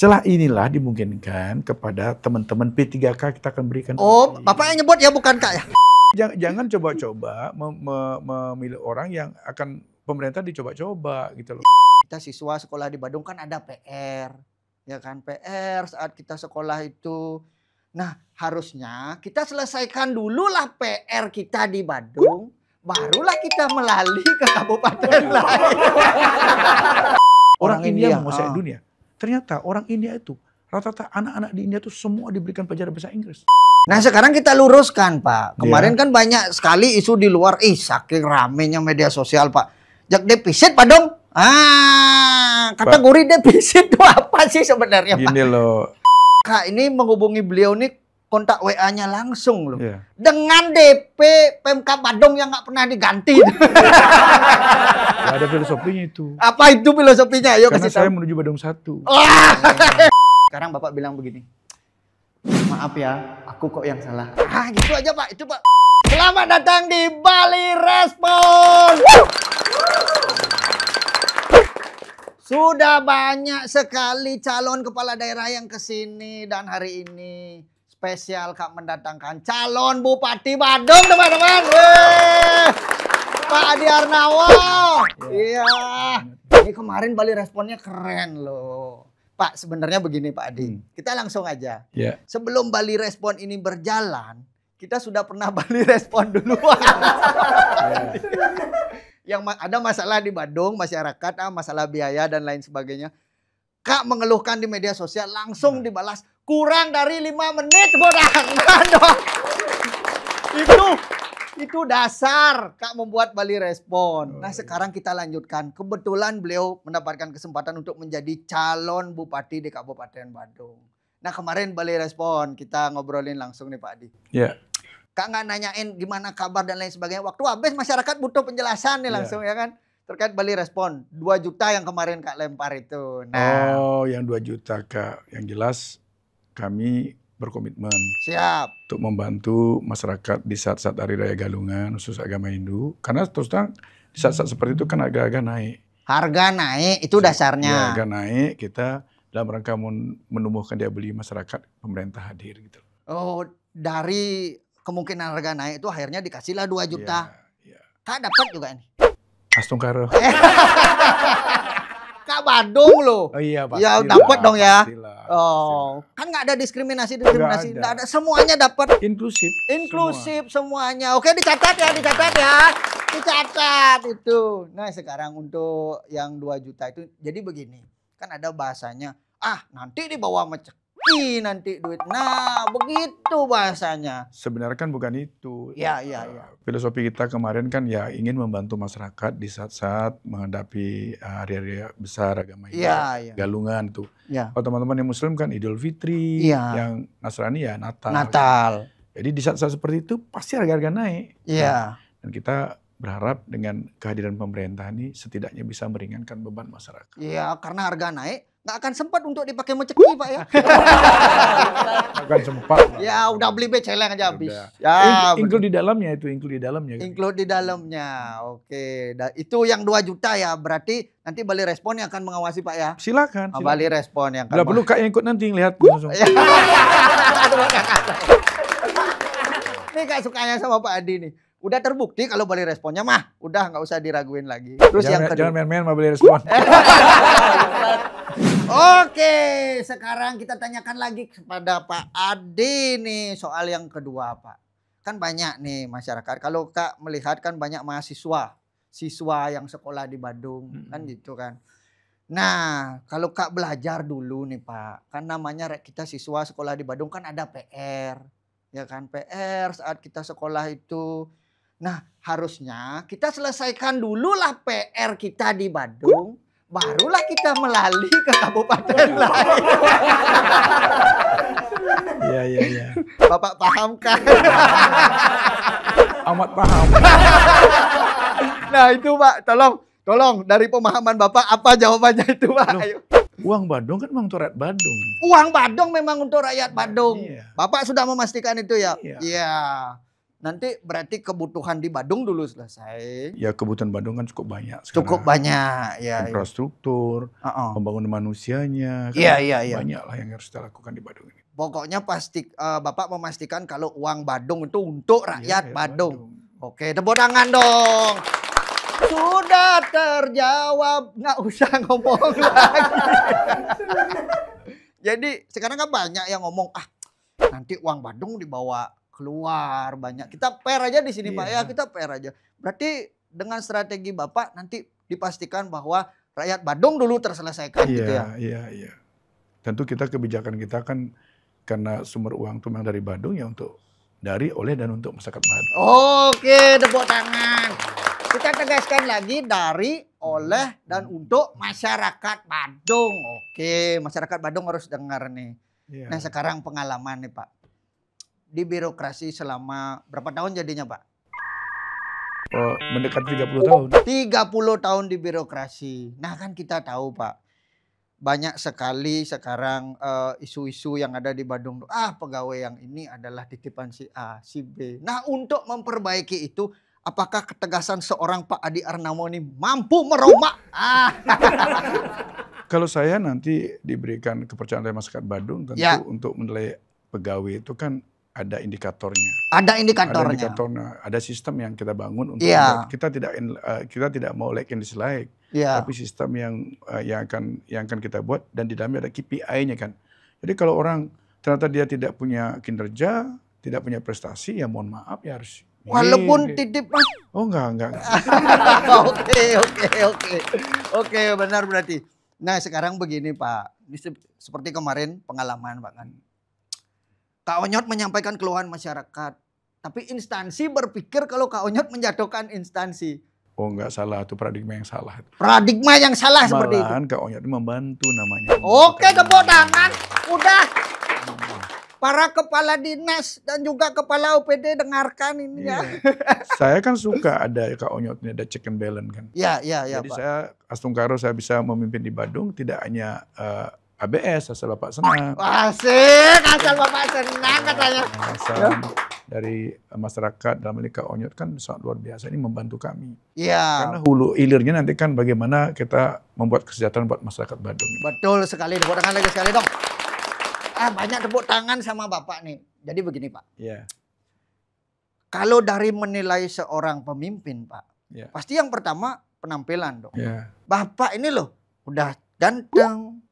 Celah inilah dimungkinkan kepada teman-teman P3K kita akan berikan. Oh, Bapak yang nyebut ya, bukan Kak ya? Jangan coba-coba memilih orang yang akan pemerintah dicoba-coba gitu loh. Kita siswa sekolah di Badung kan ada PR, ya kan, PR saat kita sekolah itu. Nah, harusnya kita selesaikan dulu lah PR kita di Badung, barulah kita melalui ke kabupaten lain. Orang India menguasai dunia. Ternyata orang India itu, rata-rata anak-anak di India itu semua diberikan pelajaran bahasa Inggris. Nah, sekarang kita luruskan, Pak. Kemarin kan banyak sekali isu di luar, saking ramenya media sosial, Pak. Jak defisit, Pak dong. Kategori defisit itu apa sih sebenarnya, Pak? Gini loh. Kak, ini menghubungi beliau nih, kontak WA-nya langsung loh. Yeah. Dengan DP Pemkab Badung yang nggak pernah diganti. Gak ada filosofinya itu. Apa itu filosofinya? Ayo Karena kasih saya tahu. menuju Badung 1. Sekarang Bapak bilang begini. Maaf ya, aku kok yang salah. Gitu aja, Pak. Itu, Pak. Selamat datang di Bali Respon. Sudah banyak sekali calon kepala daerah yang kesini, dan hari ini spesial Kak mendatangkan calon Bupati Badung, teman-teman. Pak Adi Arnawo. Iya. Ini kemarin Bali Responnya keren loh. Pak, sebenarnya begini Pak Adi. Kita langsung aja. Yeah. Sebelum Bali Respon ini berjalan, kita sudah pernah Bali Respon duluan. Yang ada masalah di Badung, masyarakat, masalah biaya dan lain sebagainya. Kak mengeluhkan di media sosial, langsung dibalas. Kurang dari 5 menit, Bodang. Itu dasar Kak membuat Bali Respon. Nah, sekarang kita lanjutkan. Kebetulan beliau mendapatkan kesempatan untuk menjadi calon bupati di Kabupaten Badung. Nah, kemarin Bali Respon kita ngobrolin langsung nih Pak Adi. Iya. Kak nggak nanyain gimana kabar dan lain sebagainya. Waktu habis masyarakat butuh penjelasan nih langsung ya kan. Terkait Bali Respon. 2 juta yang kemarin Kak lempar itu. Nah. Oh, yang 2 juta Kak. Yang jelas kami berkomitmen. Siap. Untuk membantu masyarakat di saat-saat Hari Raya Galungan, khusus agama Hindu. Karena terus terang di saat-saat seperti itu kan harga naik. Harga naik, itu dasarnya. Ya, harga naik, kita dalam rangka menumbuhkan daya beli masyarakat, pemerintah hadir gitu. Oh, dari kemungkinan harga naik itu akhirnya dikasihlah 2 juta. Ya. Kak dapat juga ini. Astungkaro. Kak Badung loh. Oh iya, pasti. Ya dapat dong ya. Pastilah. Kan nggak ada diskriminasi. Nggak ada. Semuanya dapat. Inklusif. Semuanya. Oke, dicatat ya. Dicatat itu. Nah, sekarang untuk yang 2 juta itu jadi begini. Kan ada bahasanya, nanti dibawa meceki nanti duit. Nah, begitu bahasanya. Sebenarnya kan bukan itu. Iya. Filosofi kita kemarin kan ya ingin membantu masyarakat di saat-saat menghadapi hari-hari besar agama Hindu. Iya. Galungan tuh. Iya. Kalau teman-teman yang Muslim kan Idul Fitri, yang Nasrani ya Natal. Jadi di saat-saat seperti itu pasti harga-harga naik. Iya. Dan kita berharap dengan kehadiran pemerintah ini setidaknya bisa meringankan beban masyarakat. Iya, karena harga naik nggak akan sempat untuk dipakai meceki Pak ya. Akan sempat. Ya udah beli beceleng aja habis. Ya, include di dalamnya itu, include di dalamnya. Oke, itu yang 2 juta ya. Berarti nanti Bali Respon yang akan mengawasi Pak ya. Silakan. Bali Respon yang Bila perlu Kak yang ikut nanti lihat langsung. Ini Kak sukanya sama Pak Adi nih. Udah terbukti kalau Bali Responnya mah udah nggak usah diraguin lagi. Terus yang kedua, jangan main-main sama Bali Respon. Oke, sekarang kita tanyakan lagi kepada Pak Adi nih soal yang kedua Pak. Kan banyak nih masyarakat. Kalau Kak melihat kan banyak siswa yang sekolah di Badung kan gitu kan. Nah, kalau Kak belajar dulu nih Pak, kan namanya kita siswa sekolah di Badung kan ada PR. Ya kan, PR saat kita sekolah itu. Nah, harusnya kita selesaikan dulu lah PR kita di Badung, barulah kita melalui ke kabupaten lain. Iya. Bapak paham kan? Amat paham. Nah, itu Pak, tolong dari pemahaman Bapak apa jawabannya itu Pak? Ayo. Uang Badung kan memang untuk rakyat Badung. Uang Badung memang untuk rakyat Badung. Iya. Bapak sudah memastikan itu ya? Iya. Iya. nanti berarti kebutuhan di Badung dulu selesai. Ya kebutuhan Badung kan cukup banyak sekarang. Cukup banyak, ya. Infrastruktur, pembangunan manusianya, iya. Banyak lah yang harus kita lakukan di Badung ini. Pokoknya Bapak memastikan kalau uang Badung itu untuk rakyat Badung. Oke, tepuk tangan dong. Sudah terjawab, nggak usah ngomong lagi. Jadi sekarang kan banyak yang ngomong, nanti uang Badung dibawa keluar banyak. Kita fair aja di sini Pak ya, kita fair aja. Berarti dengan strategi Bapak nanti dipastikan bahwa rakyat Badung dulu terselesaikan gitu ya. Iya. Tentu kebijakan kita kan karena sumber uang itu memang dari Badung ya oleh dan untuk masyarakat Badung. Oke, tepuk tangan. Kita tegaskan lagi dari, oleh, dan untuk masyarakat Badung. Oke, masyarakat Badung harus dengar nih. Yeah. Nah sekarang pengalaman nih Pak. Di birokrasi selama berapa tahun jadinya Pak? Mendekati 30 tahun. 30 tahun di birokrasi. Nah kan kita tahu Pak. Banyak sekali sekarang isu-isu yang ada di Badung. Pegawai yang ini adalah titipan si A, si B. Nah untuk memperbaiki itu, apakah ketegasan seorang Pak Adi Arnamo ini mampu merombak? Kalau saya nanti diberikan kepercayaan oleh masyarakat Badung, tentu untuk menilai pegawai itu kan ada indikatornya. Ada indikatornya. Ada sistem yang kita bangun untuk kita tidak mau like and dislike, tapi sistem yang akan kita buat dan di dalamnya ada KPI-nya kan. Jadi kalau orang ternyata dia tidak punya kinerja, tidak punya prestasi, ya mohon maaf ya harus. Walaupun titip Mas. Oh enggak. Oke, benar berarti. Nah sekarang begini Pak, seperti kemarin pengalaman Pak kan. Kak Onyot menyampaikan keluhan masyarakat. Tapi instansi berpikir kalau Kak Onyot menjatuhkan instansi. Oh enggak salah, itu paradigma yang salah. Paradigma yang salah seperti itu. Malahan Kak Onyot membantu namanya. Oke, tepuk tangan. Udah. Para kepala dinas dan juga kepala OPD dengarkan ini ya. Saya kan suka ada Kak Onyot ini, ada check and balance kan. Iya Jadi Pak. saya Astungkaro saya bisa memimpin di Badung tidak hanya ABS asal Bapak senang. Asik, asal Bapak senang katanya. Asal dari masyarakat dalam ini Kak Onyot kan sangat luar biasa ini membantu kami. Iya. Karena hulu hilirnya nanti kan bagaimana kita membuat kesejahteraan buat masyarakat Badung. Betul sekali, tepuk tangan lagi sekali dong. Banyak tepuk tangan sama Bapak nih. Jadi begini Pak. Iya. Kalau dari menilai seorang pemimpin Pak, pasti yang pertama penampilan dong. Iya. Bapak ini loh udah ganteng,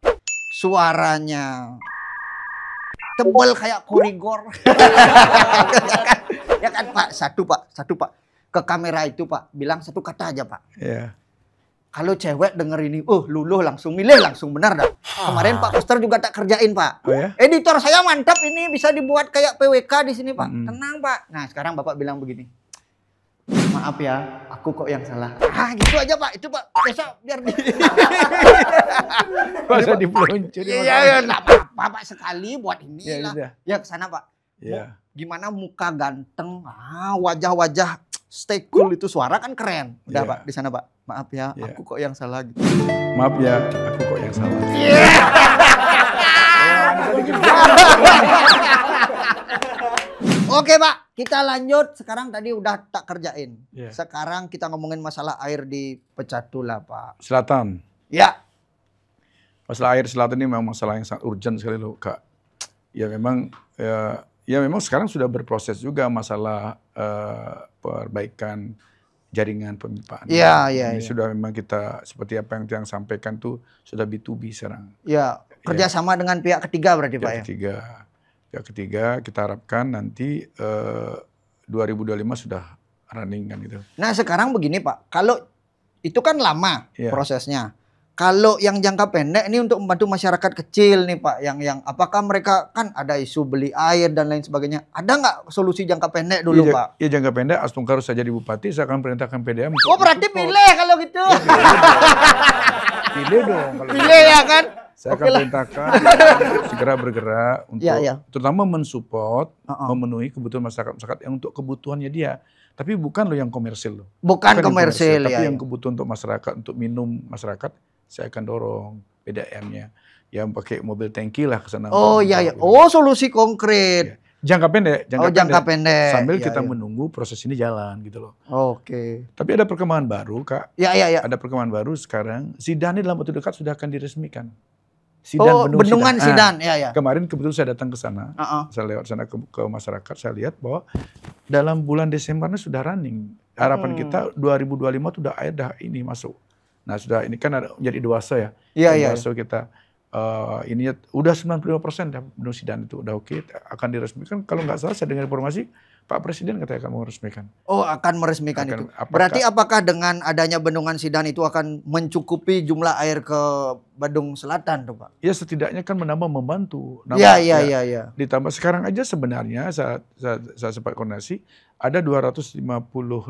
suaranya tebal kayak korigor. Ya kan Pak, satu Pak. Ke kamera itu Pak, bilang satu kata aja Pak. Iya. Kalau cewek denger ini, luluh langsung milih, langsung benar dah. Kemarin Pak Koster juga tak kerjain Pak. Oh ya? Editor saya mantap ini bisa dibuat kayak PWK di sini Pak. Tenang Pak. Nah sekarang Bapak bilang begini. Maaf ya, aku kok yang salah. Gitu aja Pak, itu Pak. Besok biar di... Masa dipeluncur. Iya, enggak apa-apa Pak, sekali buat ini lah. Ya kesana Pak. Iya. Gimana muka ganteng, wajah-wajah stay cool itu suara kan keren. Udah Pak, di sana Pak. Maaf ya, aku kok yang salah gitu. Maaf ya, aku kok yang salah. Oke Pak, kita lanjut. Sekarang tadi udah tak kerjain. Sekarang kita ngomongin masalah air di Pecatula Pak. Selatan. Ya. Masalah air selatan ini memang masalah yang sangat urgent sekali loh Kak. Ya memang sekarang sudah berproses juga masalah perbaikan jaringan pemipaan. Iya. Sudah memang kita seperti apa yang sampaikan tuh sudah B2B sekarang. Iya, kerjasama dengan pihak ketiga berarti Pak ya? Pihak ketiga kita harapkan nanti 2025 sudah running kan gitu. Nah sekarang begini Pak, kalau itu kan lama prosesnya. Kalau yang jangka pendek ini untuk membantu masyarakat kecil nih Pak, yang apakah mereka kan ada isu beli air dan lain sebagainya. Ada nggak solusi jangka pendek dulu Pak? Iya jangka pendek, Astungkaro saya jadi bupati, saya akan perintahkan PDAM. Oh berarti pilih kalau gitu. Pilih dong. Pilih ya kan? Saya akan perintahkan segera bergerak untuk terutama mensupport, memenuhi kebutuhan masyarakat yang untuk kebutuhannya dia. Tapi bukan loh yang komersil loh. Bukan komersil tapi yang kebutuhan untuk masyarakat, untuk minum masyarakat, saya akan dorong PDAM-nya. Yang pakai mobil tangki lah ke sana. Oh iya. Oh solusi konkret. Jangka pendek. Jangka pendek. Sambil kita menunggu proses ini jalan gitu loh. Oke. Tapi ada perkembangan baru, Kak. Iya. Ada perkembangan baru sekarang. Sidan ini dalam waktu dekat sudah akan diresmikan. Bendungan Sidan. Ya. Kemarin kebetulan saya datang ke sana. Saya lewat sana ke masyarakat, saya lihat bahwa dalam bulan Desember ini sudah running. Harapan kita 2025 itu udah air dah ini masuk. Nah, sudah ini kan ada menjadi dewasa ya. Iya. Dewasa kita ini udah 95% dah Bendungan Sidan itu udah oke, akan diresmikan. Kalau nggak salah saya dengar informasi Pak Presiden katanya akan meresmikan. Oh, akan meresmikan itu. Berarti apakah dengan adanya Bendungan Sidan itu akan mencukupi jumlah air ke Badung Selatan tuh, Pak? Ya setidaknya kan membantu. Iya. Ditambah sekarang aja sebenarnya saya sempat koordinasi ada 250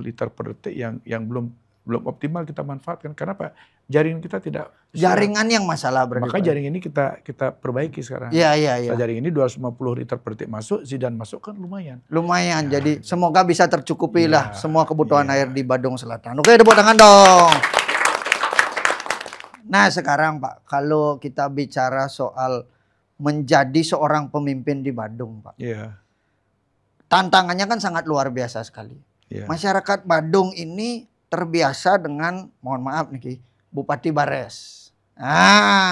liter per detik yang belum optimal kita manfaatkan. Kenapa? Jaringan kita tidak jaringan yang masalah berarti. Maka jaringan ini kita perbaiki sekarang. Iya. Jaringan ini 250 liter per detik masuk, Sidan masuk kan lumayan. Lumayan. Jadi semoga bisa tercukupi lah semua kebutuhan air di Badung Selatan. Oke, tepuk tangan dong. Nah, sekarang Pak, kalau kita bicara soal menjadi seorang pemimpin di Badung, Pak. Iya. Tantangannya kan sangat luar biasa sekali. Iya. Masyarakat Badung ini terbiasa dengan, mohon maaf nih, Bupati Bares.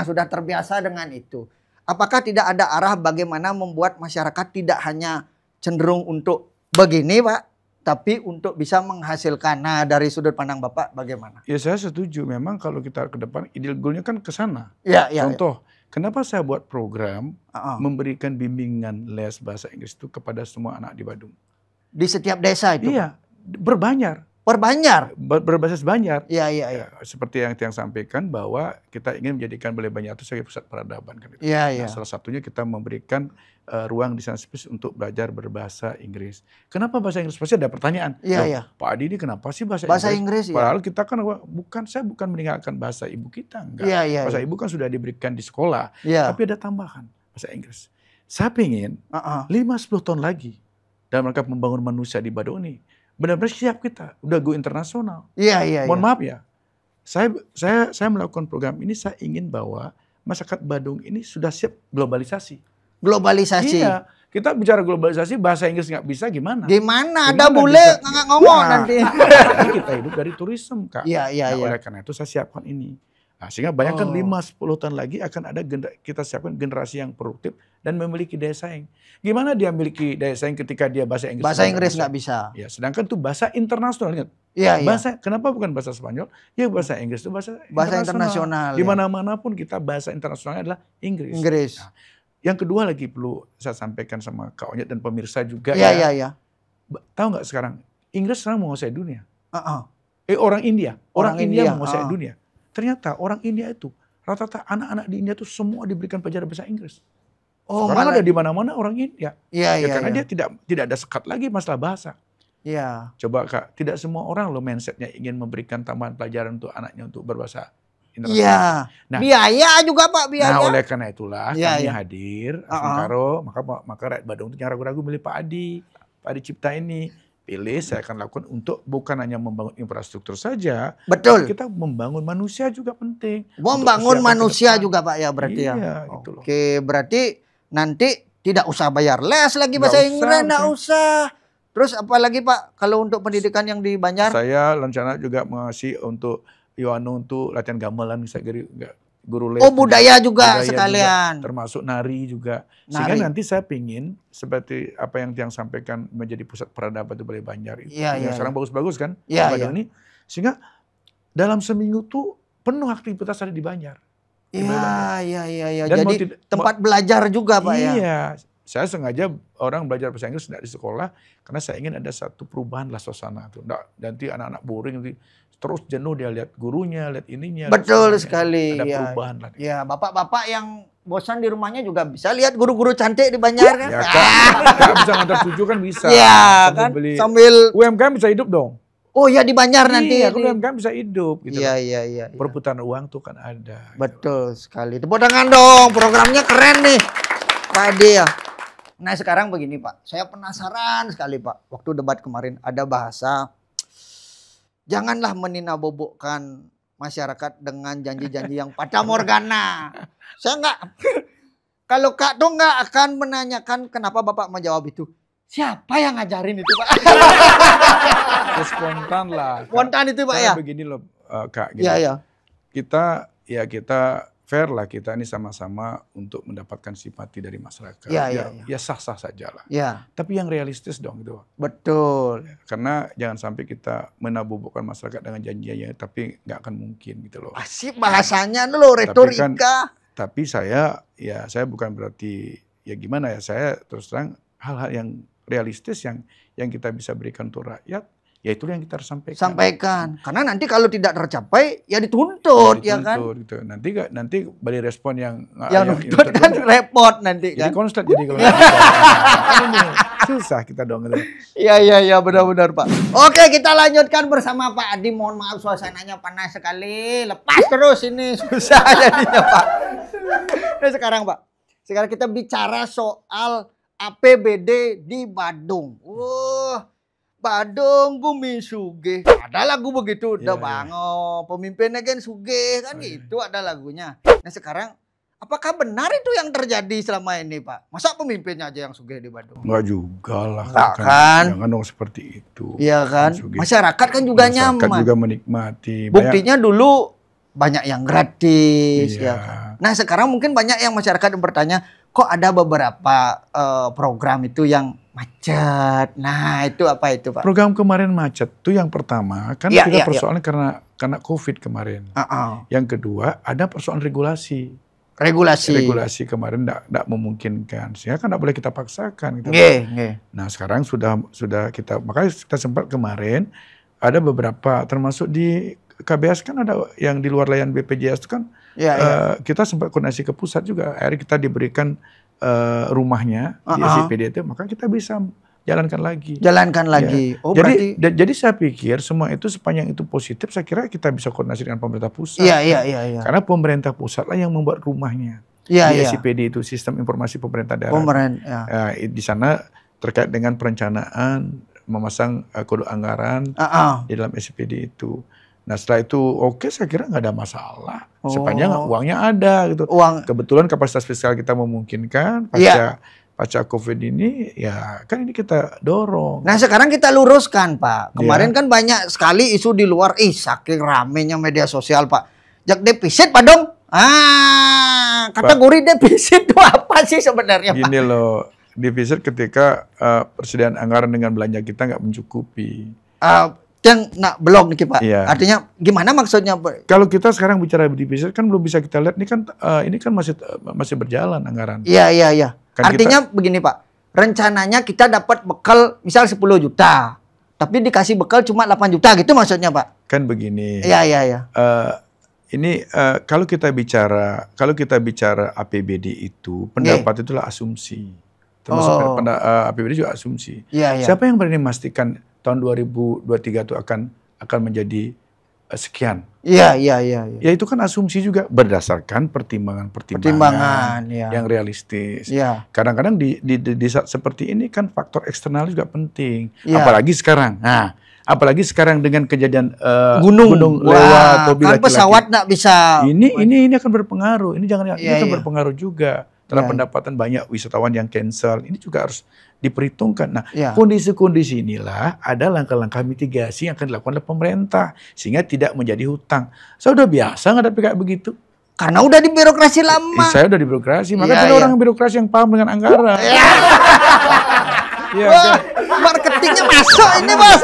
Sudah terbiasa dengan itu. Apakah tidak ada arah bagaimana membuat masyarakat tidak hanya cenderung untuk begini, Pak, tapi untuk bisa menghasilkan? Nah, dari sudut pandang Bapak bagaimana? Ya, saya setuju. Memang kalau kita ke depan, ideal goalnya kan ke sana. Iya. Contoh, kenapa saya buat program memberikan bimbingan les bahasa Inggris itu kepada semua anak di Badung? Di setiap desa itu? Iya, berbanjar. Berbasis Banjar. Iya. Seperti yang sampaikan bahwa kita ingin menjadikan Balai Banjar itu sebagai pusat peradaban kan. Iya. Salah satunya kita memberikan ruang di sana spesies untuk belajar berbahasa Inggris. Kenapa bahasa Inggris? Pasti ada pertanyaan. Iya. Pak Adi ini kenapa sih bahasa Inggris? Padahal kita kan saya bukan meninggalkan bahasa ibu kita, enggak. Iya. Bahasa ibu kan sudah diberikan di sekolah. Iya. Tapi ada tambahan bahasa Inggris. Saya pengen 5-10 tahun lagi dalam rangka membangun manusia di Badung ini benar-benar siap kita, udah go internasional. Iya. Mohon maaf ya, saya melakukan program ini, saya ingin bahwa masyarakat Badung ini sudah siap globalisasi. Iya, kita bicara globalisasi, bahasa Inggris nggak bisa gimana? Ada bule nggak ngomong nanti. Jadi kita hidup dari turisme, Kak. Iya. Oleh karena itu saya siapkan ini. Nah, sehingga bayangkan 5-10 tahun lagi akan ada kita siapkan generasi yang produktif dan memiliki daya saing. Gimana dia memiliki daya saing ketika dia bahasa Inggris? Bahasa Inggris nggak bisa. Ya, sedangkan itu bahasa internasional, ingat. Iya. Kenapa bukan bahasa Spanyol? Ya bahasa Inggris itu bahasa internasional. Di mana-mana pun kita bahasa internasionalnya adalah Inggris. Nah, yang kedua lagi perlu saya sampaikan sama Kak Onyet dan pemirsa juga. Iya. Tahu nggak sekarang Inggris sekarang menguasai dunia. Orang India menguasai dunia. Ternyata orang India itu, rata-rata anak-anak di India itu semua diberikan pelajaran bahasa Inggris. Sekarang ada di mana-mana orang India. Karena dia tidak ada sekat lagi masalah bahasa. Iya. Coba Kak, tidak semua orang loh mindsetnya ingin memberikan tambahan pelajaran untuk anaknya untuk berbahasa internasional. Iya. Nah, biaya juga Pak, biaya. Nah, oleh karena itulah kami hadir, Asungkaro, maka rakyat Badung itu jangan ragu-ragu milih Pak Adi Cipta ini. Pilih, saya akan lakukan untuk bukan hanya membangun infrastruktur saja. Betul. Kita membangun manusia juga penting. Membangun manusia juga Pak ya berarti ya. Gitu loh. Oke, berarti nanti tidak usah bayar les lagi bahasa Inggris, nggak usah. Terus apalagi Pak kalau untuk pendidikan yang di Banjar? Saya rencana juga ngasih untuk Yohano untuk latihan gamelan, saya guru les. Budaya juga sekalian. Juga, termasuk nari juga. Sehingga nanti saya pingin seperti apa yang sampaikan menjadi pusat peradaban di Balai Banjar itu. Sekarang bagus-bagus kan? Ini. Sehingga dalam seminggu tuh penuh aktivitas ada di Banjar. Iya. Jadi tempat belajar juga Pak ya? Iya. Saya sengaja orang belajar bahasa Inggris tidak di sekolah karena saya ingin ada satu perubahan lah suasana tuh. Nanti anak-anak boring nanti terus jenuh dia lihat gurunya, lihat ininya. Betul sekali. Ada perubahan lah. Ya, bapak-bapak yang bosan di rumahnya juga bisa lihat guru-guru cantik di Banjar kan? Ya, Kak bisa ngantar cucu kan bisa. Iya kan, sambil UMKM bisa hidup dong. Oh ya di Banjar nanti. Iya, UMKM bisa hidup. Gitu iya. Perputaran uang tuh kan ada. Betul sekali. Tepuk tangan dong, programnya keren nih Pak Ade ya. Nah sekarang begini Pak, saya penasaran sekali Pak. Waktu debat kemarin ada bahasa, janganlah menina-bobokkan masyarakat dengan janji-janji yang fata morgana. Saya Kalau Kak tuh nggak akan menanyakan kenapa Bapak menjawab itu. Siapa yang ngajarin itu, Pak? Ya, spontan lah. Spontan itu, Pak, ya? Begini loh, Kak. Iya, iya. Kita fair lah, kita ini sama-sama untuk mendapatkan simpati dari masyarakat. Ya sah-sah saja lah. Ya. Tapi yang realistis dong gitu. Betul. Karena jangan sampai kita menabubukkan masyarakat dengan janjinya, tapi nggak akan mungkin gitu loh. Asik bahasanya loh, retorika. Tapi saya bukan berarti ya gimana ya, saya terus terang hal-hal yang realistis yang kita bisa berikan untuk rakyat, ya itu yang kita harus sampaikan. Karena nanti kalau tidak tercapai ya dituntut, ya kan? Gitu. Nanti balik respon yang nuntut kan repot nanti kan. Jadi konslet jadi kalau susah kita dong. Iya benar-benar Pak. Oke, kita lanjutkan bersama Pak Adi. Mohon maaf suasananya panas sekali. Lepas terus ini susah jadinya Pak. Nah sekarang Pak, sekarang kita bicara soal APBD di Badung. Wah, Badung bumi sugih. Ada lagu begitu, udah banget. Pemimpinnya kan sugih kan gitu, ada lagunya. Nah sekarang, apakah benar itu yang terjadi selama ini Pak? Masa pemimpinnya aja yang sugih di Badung? Enggak juga lah. Kan? Jangan dong seperti itu. Iya kan? Masyarakat kan juga nyaman. Masyarakat juga menikmati. Buktinya dulu banyak yang gratis. Ya kan? Nah sekarang mungkin banyak yang masyarakat yang bertanya, kok ada beberapa program itu yang macet. Nah, itu apa itu, Pak? Program kemarin macet itu yang pertama kan kita persoalan karena Covid kemarin. Yang kedua ada persoalan regulasi. Regulasi kemarin tidak memungkinkan. Sehingga kan tidak boleh kita paksakan. Nah, sekarang sudah kita, makanya kita sempat kemarin ada beberapa termasuk di KBS kan ada yang di luar layanan BPJS itu kan kita sempat koordinasi ke pusat juga. Akhirnya kita diberikan rumahnya di SIPD itu, maka kita bisa jalankan lagi. Oh, jadi saya pikir semua itu sepanjang itu positif, saya kira kita bisa koordinasi dengan pemerintah pusat. Iya. Karena pemerintah pusat lah yang membuat rumahnya. Di SIPD itu Sistem Informasi Pemerintah Daerah. Di sana terkait dengan perencanaan, memasang kode anggaran di dalam SIPD itu. Nah setelah itu saya kira nggak ada masalah. Sepanjang uangnya ada gitu. Kebetulan kapasitas fiskal kita memungkinkan pasca Covid ini, ya kan ini kita dorong. Nah sekarang kita luruskan Pak. Kemarin kan banyak sekali isu di luar, saking ramenya media sosial Pak. Jak defisit Pak dong. Kategori defisit itu apa sih sebenarnya Pak? Gini loh, defisit ketika persediaan anggaran dengan belanja kita nggak mencukupi. Yang belum nih Pak. Artinya gimana maksudnya Pak? Kalau kita sekarang bicara defisit kan belum bisa kita lihat ini kan masih berjalan anggaran. Iya. Kan artinya begini Pak. Rencananya kita dapat bekal misal 10 juta. Tapi dikasih bekal cuma 8 juta gitu maksudnya Pak. Kan begini. Iya. Ini kalau kita bicara APBD itu pendapat itulah asumsi. Termasuk APBD juga asumsi. Siapa yang berani memastikan tahun 2023 itu akan menjadi sekian? Iya. Ya itu kan asumsi juga berdasarkan pertimbangan yang realistis. Kadang-kadang di saat seperti ini kan faktor eksternal juga penting. Apalagi sekarang. Apalagi sekarang dengan kejadian gunung lewat, kan pesawat nggak bisa. Ini akan berpengaruh. Ini akan berpengaruh juga. Dalam pendapatan banyak wisatawan yang cancel, ini juga harus diperhitungkan. Nah, kondisi-kondisi inilah ada langkah-langkah mitigasi yang akan dilakukan oleh pemerintah sehingga tidak menjadi hutang. Saya udah biasa nggak kayak begitu. Karena udah di birokrasi lama. Saya udah di birokrasi, maka ada orang birokrasi yang paham dengan anggaran. Marketingnya masuk ini Mas.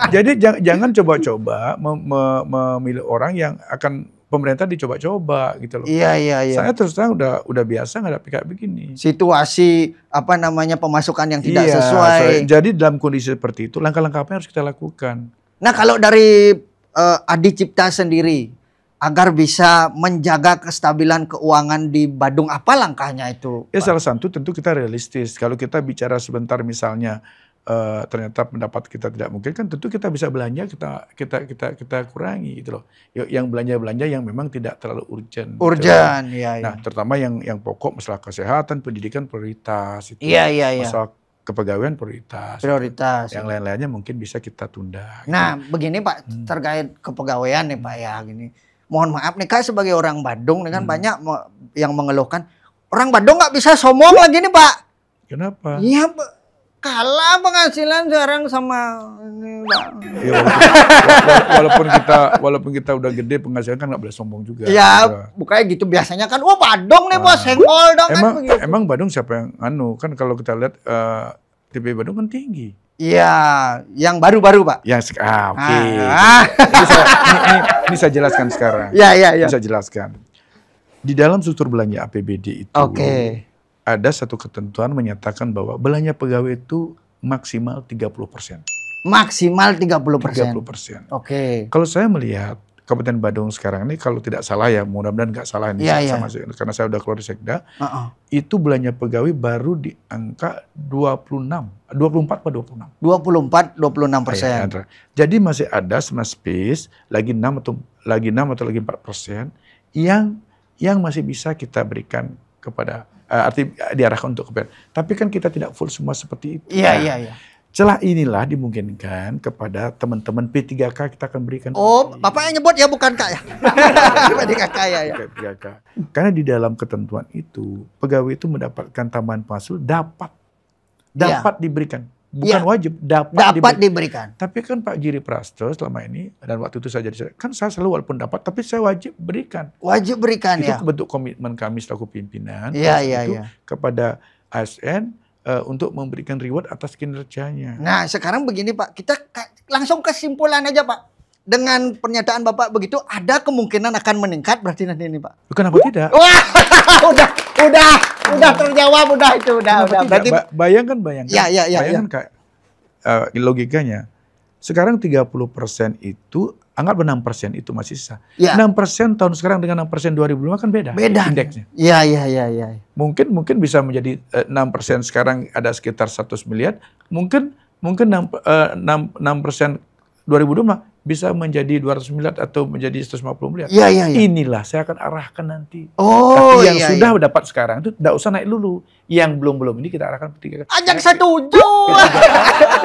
Jadi jangan coba-coba memilih orang yang akan pemerintah dicoba-coba gitu loh. Iya. Saya terus terang udah biasa nggak kayak begini. Situasi pemasukan yang tidak sesuai. Jadi dalam kondisi seperti itu langkah-langkah apa yang harus kita lakukan? Nah kalau dari Adi Cipta sendiri agar bisa menjaga kestabilan keuangan di Badung, apa langkahnya itu? Ya salah satu tentu kita realistis. Kalau kita bicara sebentar misalnya ternyata pendapat kita tidak mungkin, kan tentu kita bisa belanja kita kurangi gitu loh. Yang belanja yang memang tidak terlalu urgent. Nah, terutama yang pokok, masalah kesehatan, pendidikan prioritas itu. Masalah kepegawaian prioritas. Yang lain-lainnya mungkin bisa kita tunda. Nah, begini Pak, terkait kepegawaian nih Pak ya gini. Mohon maaf nih Kak, sebagai orang Badung nih kan banyak yang mengeluhkan, Orang Badung nggak bisa sombong lagi nih Pak. Kenapa? Iya kalah penghasilan sekarang sama ini Pak. Ya, walaupun kita udah gede penghasilan kan nggak boleh sombong juga. Iya, bukannya gitu biasanya kan. Wah Badung nih bos, senggol dong kan begitu. Emang Badung siapa yang kan kalau kita lihat TP Badung kan tinggi. Iya, yang baru-baru Pak. Oke. Ini saya jelaskan sekarang. Iya. Bisa jelaskan. Di dalam struktur belanja APBD itu ada satu ketentuan menyatakan bahwa belanja pegawai itu maksimal 30%. Maksimal 30%. 30%. Oke. Kalau saya melihat Kabupaten Badung sekarang ini kalau tidak salah ya, mudah-mudahan nggak salah ini karena saya udah keluar di Sekda, itu belanja pegawai baru di angka 24 atau 26. 24-26%. Jadi masih ada space lagi 6 atau lagi 4% yang masih bisa kita berikan kepada diarahkan untuk kepada. Tapi kan kita tidak full semua seperti itu. Iya. Celah inilah dimungkinkan kepada teman-teman P3K kita akan berikan. Oh, Bapak yang nyebut ya bukan Kak ya? P3K ya. P3K. Karena di dalam ketentuan itu pegawai itu mendapatkan tambahan penghasilan dapat diberikan. Bukan wajib, dapat diberikan. Tapi kan Pak Giri Prasto selama ini, dan waktu itu saya jadi, kan saya selalu walaupun dapat, tapi saya wajib berikan. Wajib berikan itu bentuk komitmen kami selaku pimpinan. Iya. Kepada ASN untuk memberikan reward atas kinerjanya. Nah sekarang begini Pak, kita langsung kesimpulan aja Pak. Dengan pernyataan Bapak begitu, ada kemungkinan akan meningkat berarti nanti ini Pak? Kenapa tidak? Wah, udah terjawab, udah. Berarti bayangkan. Iya. Bayangkan Kak, logikanya. Sekarang 30% itu, anggap 6% itu masih sisa. Ya. 6% tahun sekarang dengan 6% 2005 kan beda. Indeksnya. Iya. Mungkin bisa menjadi 6% sekarang ada sekitar 100 miliar. Mungkin 6% 2025 bisa menjadi 200 miliar atau menjadi 150 miliar. Iya. Inilah saya akan arahkan nanti. Oh, tapi yang sudah dapat sekarang itu tidak usah naik dulu. Yang belum ini kita arahkan P3K. Ajak setuju.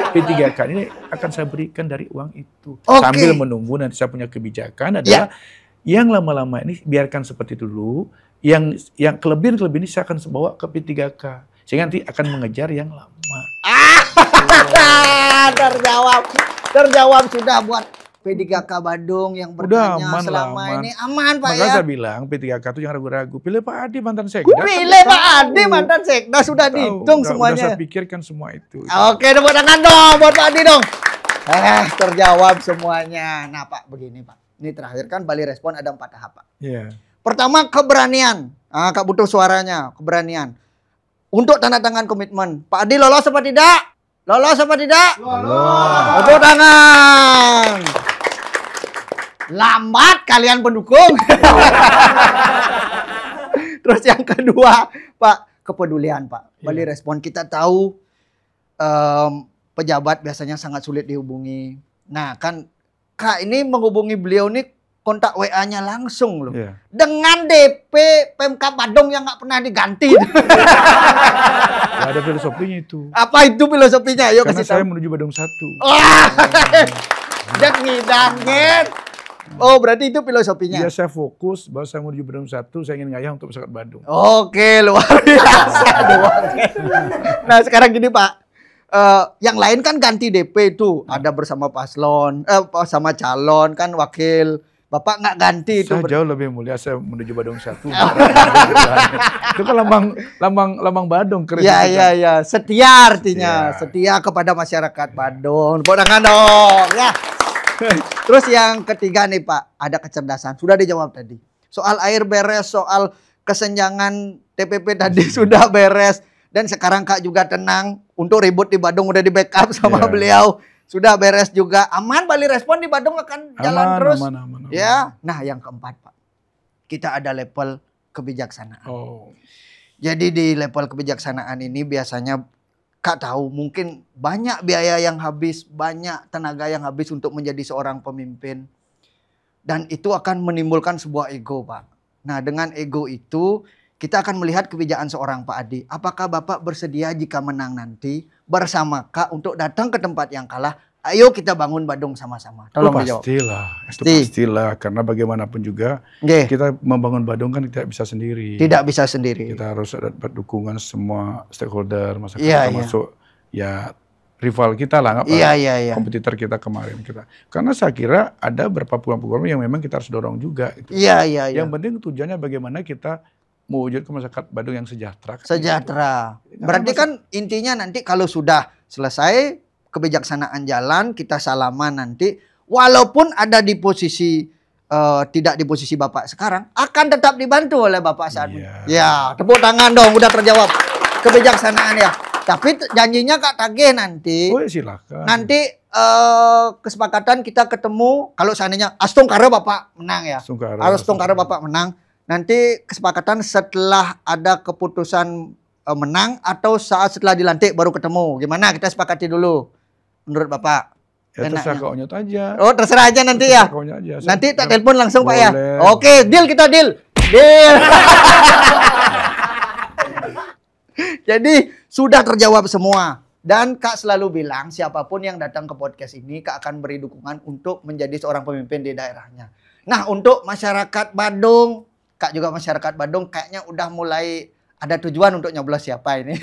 P3K ini akan saya berikan dari uang itu. Sambil menunggu nanti saya punya kebijakan adalah yang lama-lama ini biarkan seperti itu dulu. Yang kelebihan ini saya akan bawa ke P3K. Sehingga nanti akan mengejar yang lama. Terjawab sudah buat P3K Badung yang bertanya selama ini aman Pak. Makanya saya bilang P3K itu jangan ragu-ragu. Pilih Pak Adi mantan Sekda. Pilih Pak Adi mantan Sekda, sudah dihitung semuanya. Sudah saya pikirkan semua itu. Oke, tepuk tangan dong buat Pak Adi dong. Terjawab semuanya. Nah Pak, begini Pak. Ini terakhir kan Bali Respon ada 4 tahap Pak. Iya. Pertama keberanian. Kak butuh suaranya, keberanian. Untuk tanda tangan komitmen. Pak Adi lolos apa tidak? Lolos apa tidak? Lolos. Tepuk tangan. Lambat kalian pendukung. Terus yang kedua, Pak, kepedulian Pak. Bali Respon kita tahu pejabat biasanya sangat sulit dihubungi. Nah kan Kak ini menghubungi beliau nih kontak WA-nya langsung loh. Dengan DP Pemkab Badung yang nggak pernah diganti. Ada filosofinya itu. Apa itu filosofinya? Ayo karena kasih saya tahu. menuju Badung 1. Jangan ngidangin. Oh, berarti itu filosofinya. Iya, saya fokus bahwa saya menuju Badung 1, saya ingin ngayah untuk masyarakat Badung. Oke, luar biasa. Nah, sekarang gini Pak. Yang lain kan ganti DP itu. Ada bersama paslon, sama calon kan wakil. Bapak nggak ganti itu. Saya jauh lebih mulia, saya menuju Badung 1. Itu kan lambang Badung. Iya. Setia artinya. Setia kepada masyarakat Badung. Tangan dong. Ya. Terus yang ketiga nih Pak, ada kecerdasan. Sudah dijawab tadi. Soal air beres, soal kesenjangan TPP tadi sudah beres. Dan sekarang Kak juga tenang. Untuk ribut di Badung udah di backup sama beliau. Sudah beres juga. Aman Bali Respon di Badung akan jalan terus. Aman. Ya. Nah yang keempat Pak. Kita ada level kebijaksanaan. Jadi di level kebijaksanaan ini biasanya Kak tahu mungkin banyak biaya yang habis, banyak tenaga yang habis untuk menjadi seorang pemimpin. Dan itu akan menimbulkan sebuah ego Pak. Nah dengan ego itu kita akan melihat kebijakan seorang Pak Adi. Apakah Bapak bersedia jika menang nanti bersama Kak untuk datang ke tempat yang kalah Ayo kita bangun Badung sama-sama. Tolong dijawab. Pastilah. Karena bagaimanapun juga kita membangun Badung kan tidak bisa sendiri. Tidak bisa sendiri. Kita harus dapat dukungan semua stakeholder, masyarakat termasuk ya rival kita lah, kompetitor kita kemarin kita. Karena saya kira ada beberapa program-program yang memang kita harus dorong juga. Gitu. Yang penting tujuannya bagaimana kita mewujudkan masyarakat Badung yang sejahtera. Sejahtera. Berarti kan intinya nanti kalau sudah selesai kebijaksanaan jalan, kita salaman nanti, walaupun ada di posisi tidak di posisi Bapak sekarang, akan tetap dibantu oleh Bapak saat ini. Ya, tepuk tangan dong, udah terjawab kebijaksanaan ya. Tapi janjinya Kak tagih nanti. Oh, silakan. Nanti kesepakatan kita ketemu, kalau seandainya Astung Karo Bapak menang ya. Astung Karo Bapak menang. Nanti kesepakatan setelah ada keputusan menang atau saat setelah dilantik baru ketemu. Gimana? Kita sepakati dulu. Menurut Bapak? Ya terserah Kak Onyot aja. Oh terserah aja nanti ya? Aja. Nanti tak telepon langsung boleh. Pak ya? Oke, deal kita deal. Deal. Jadi sudah terjawab semua. Dan Kak selalu bilang siapapun yang datang ke podcast ini Kak akan beri dukungan untuk menjadi seorang pemimpin di daerahnya. Nah untuk masyarakat Badung, Kak juga masyarakat Badung kayaknya udah mulai ada tujuan untuk nyoblos siapa ini.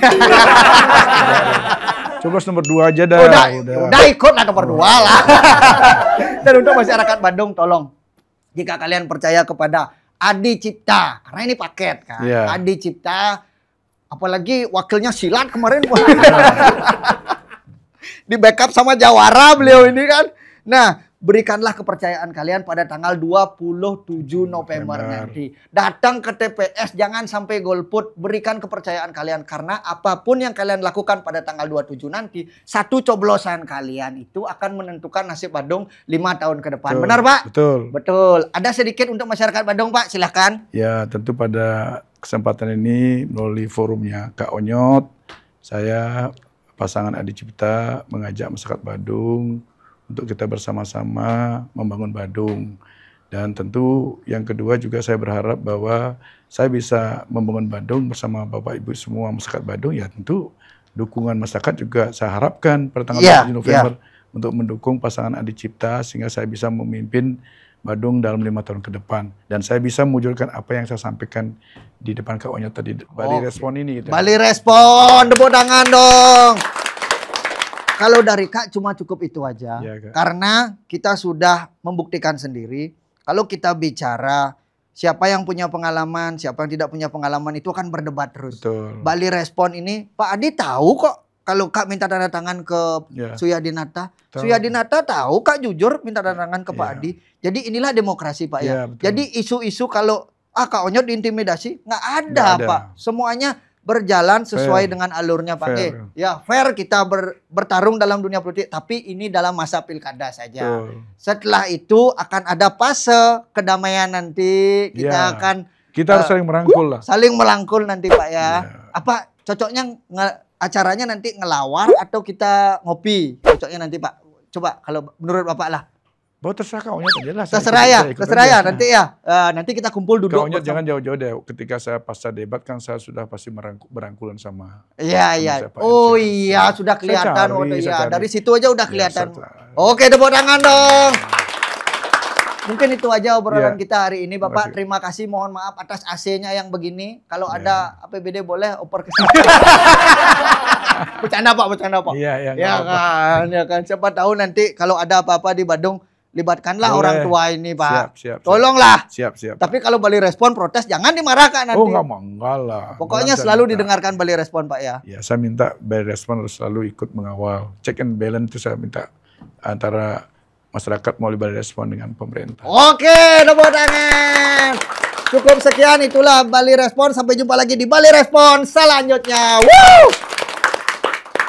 Coblos nomor 2 aja dah. Udah ikut lah nomor 2 lah. Dan untuk masyarakat Badung tolong. Jika kalian percaya kepada Adi Cipta. Karena ini paket kan. Adi Cipta. Apalagi wakilnya Silat kemarin. Di backup sama Jawara beliau ini kan. Nah. Berikanlah kepercayaan kalian pada tanggal 27 November nanti. Datang ke TPS, jangan sampai golput. Berikan kepercayaan kalian. Karena apapun yang kalian lakukan pada tanggal 27 nanti, satu coblosan kalian itu akan menentukan nasib Badung 5 tahun ke depan. Betul, benar Pak? Betul. Ada sedikit untuk masyarakat Badung Pak, silahkan. Ya tentu pada kesempatan ini melalui forumnya Kak Onyot, saya pasangan Adi Cipta mengajak masyarakat Badung untuk kita bersama-sama membangun Badung. Dan tentu yang kedua juga saya berharap bahwa saya bisa membangun Badung bersama Bapak Ibu semua masyarakat Badung. Ya tentu dukungan masyarakat juga saya harapkan pada tanggal 7 November untuk mendukung pasangan Adi Cipta sehingga saya bisa memimpin Badung dalam 5 tahun ke depan. Dan saya bisa mewujudkan apa yang saya sampaikan di depan Kak Onyot tadi. Bali Respon ini. Gitu. Bali Respon, tepuk tangan dong. Kalau dari Kak cuma cukup itu aja. Karena kita sudah membuktikan sendiri. Kalau kita bicara siapa yang punya pengalaman, siapa yang tidak punya pengalaman itu akan berdebat terus. Bali Respon ini Pak Adi tahu kok kalau Kak minta tanda tangan ke Suyadinata. Suyadinata tahu Kak jujur minta tanda tangan ke Pak Adi. Jadi inilah demokrasi Pak ya. Jadi isu-isu kalau Kak Onyot diintimidasi nggak ada Pak. Semuanya berjalan sesuai dengan alurnya Pak. Fair kita bertarung dalam dunia politik, tapi ini dalam masa pilkada saja. Setelah itu akan ada fase kedamaian nanti. Kita akan harus saling merangkul lah. Saling merangkul nanti Pak ya. Apa cocoknya acaranya nanti ngelawar atau kita ngopi? Cocoknya nanti Pak. Coba kalau menurut Bapak lah. Bahwa terserah Kak Onyot aja lah. Terserah ya nanti ya. Nanti kita kumpul duduk. Kak Onyot jangan jauh-jauh deh. Ketika saya pasca debat kan saya sudah pasti berangkulan sama. Iya. Oh iya sudah kelihatan. Dari situ aja udah kelihatan. Oke tepuk tangan dong. Mungkin itu aja obrolan kita hari ini Bapak. Terima kasih. Mohon maaf atas AC-nya yang begini. Kalau ada APBD boleh oper ke sini. Bercanda Pak. Ya kan. Siapa tahu nanti kalau ada apa-apa di Badung, libatkanlah orang tua ini Pak. Tolonglah. Siap. Tapi kalau Bali Respon protes jangan dimarahkan nanti. Oh enggak lah. Pokoknya selalu didengarkan Bali Respon Pak ya. Ya saya minta Bali Respon harus selalu ikut mengawal. Check and balance itu saya minta antara masyarakat melalui Bali Respon dengan pemerintah. Oke, tepuk tangan. Cukup sekian itulah Bali Respon. Sampai jumpa lagi di Bali Respon selanjutnya. Woo!